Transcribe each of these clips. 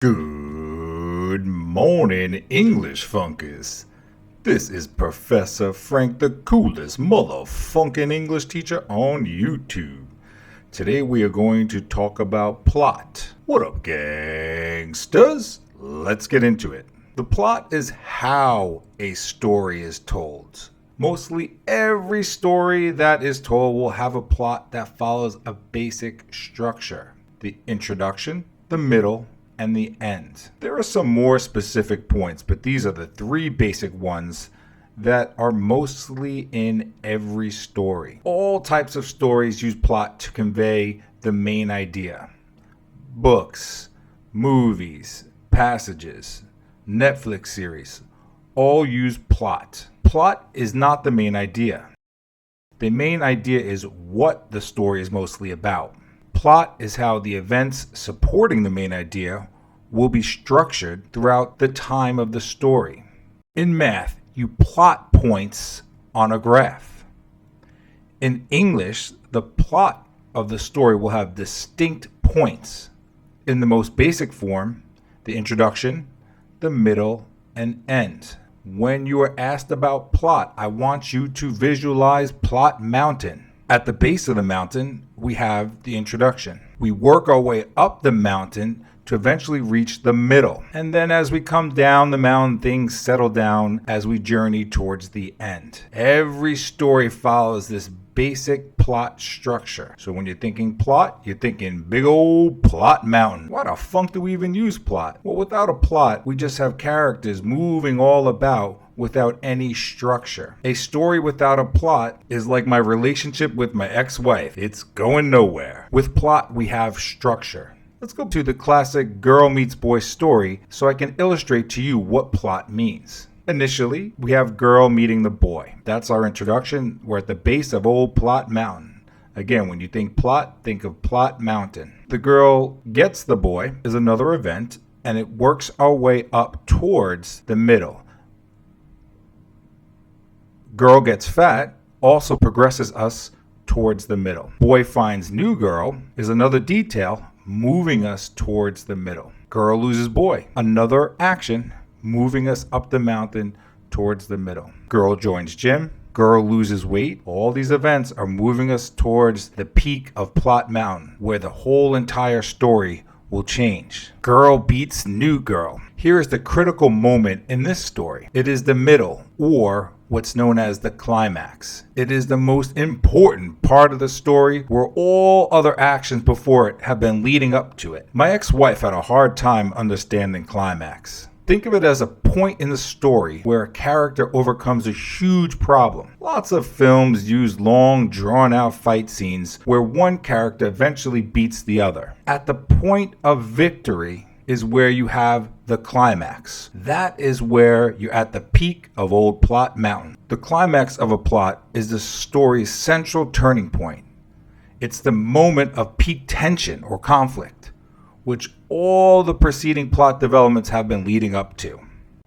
Good morning, English Funkers. This is Professor Frank, the coolest motherfunkin' English teacher on YouTube. Today we are going to talk about plot. What up, gangsters? Let's get into it. The plot is how a story is told. Mostly every story that is told will have a plot that follows a basic structure: the introduction, the middle, and the end. There are some more specific points, but these are the three basic ones that are mostly in every story. All types of stories use plot to convey the main idea. Books, movies, passages, Netflix series all use plot. Plot is not the main idea. The main idea is what the story is mostly about. Plot is how the events supporting the main idea will be structured throughout the time of the story. In math, you plot points on a graph. In English, the plot of the story will have distinct points. In the most basic form, the introduction, the middle, and end. When you are asked about plot, I want you to visualize Plot Mountain. At the base of the mountain, we have the introduction. We work our way up the mountain to eventually reach the middle. And then as we come down the mountain, things settle down as we journey towards the end. Every story follows this basic plot structure. So when you're thinking plot, you're thinking big old Plot Mountain. Why the funk do we even use plot? Well, without a plot, we just have characters moving all about without any structure. A story without a plot is like my relationship with my ex-wife. It's going nowhere. With plot, we have structure. Let's go to the classic girl meets boy story so I can illustrate to you what plot means. Initially, we have girl meeting the boy. That's our introduction. We're at the base of old Plot Mountain. Again, when you think plot, think of Plot Mountain. The girl gets the boy is another event, and it works our way up towards the middle. Girl gets fat also progresses us towards the middle. Boy finds new girl is another detail moving us towards the middle. Girl loses boy, another action moving us up the mountain towards the middle. Girl joins gym, girl loses weight. All these events are moving us towards the peak of Plot Mountain, where the whole entire story will change. Girl beats new girl. Here is the critical moment in this story. It is the middle, or what's known as the climax. It is the most important part of the story where all other actions before it have been leading up to it. My ex-wife had a hard time understanding climax. Think of it as a point in the story where a character overcomes a huge problem. Lots of films use long, drawn-out fight scenes where one character eventually beats the other. At the point of victory is where you have the climax. That is where you're at the peak of old Plot Mountain. The climax of a plot is the story's central turning point. It's the moment of peak tension or conflict, which all the preceding plot developments have been leading up to.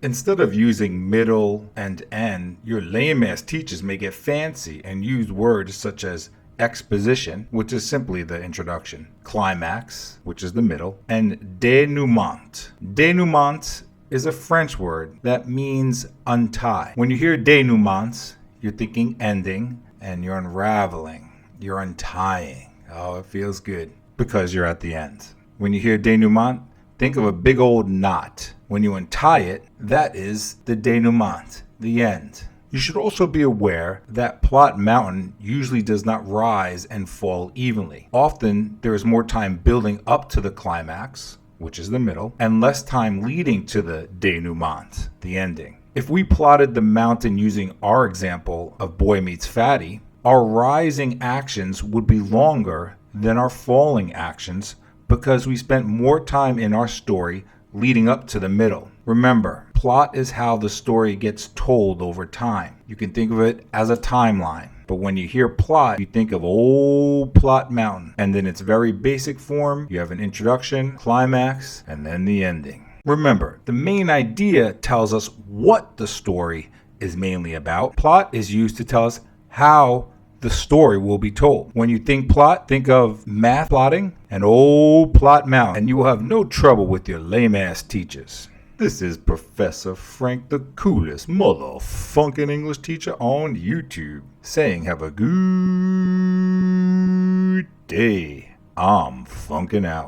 Instead of using middle and end, your lame-ass teachers may get fancy and use words such as exposition, which is simply the introduction, climax, which is the middle, and denouement. Denouement is a French word that means untie. When you hear denouement, you're thinking ending and you're unraveling, you're untying. Oh, it feels good because you're at the end. When you hear denouement, think of a big old knot. When you untie it, that is the denouement, the end. You should also be aware that Plot Mountain usually does not rise and fall evenly. Often, there is more time building up to the climax, which is the middle, and less time leading to the denouement, the ending. If we plotted the mountain using our example of Boy Meets Fatty, our rising actions would be longer than our falling actions because we spent more time in our story leading up to the middle. Remember, plot is how the story gets told over time. You can think of it as a timeline. But when you hear plot, you think of old Plot Mountain. And in its very basic form, you have an introduction, climax, and then the ending. Remember, the main idea tells us what the story is mainly about. Plot is used to tell us how the story will be told. When you think plot, think of math plotting and old plot mountain, and you will have no trouble with your lame-ass teachers. This is Professor Frank, the coolest motherfunking English teacher on YouTube, saying have a good day. I'm funkin' out.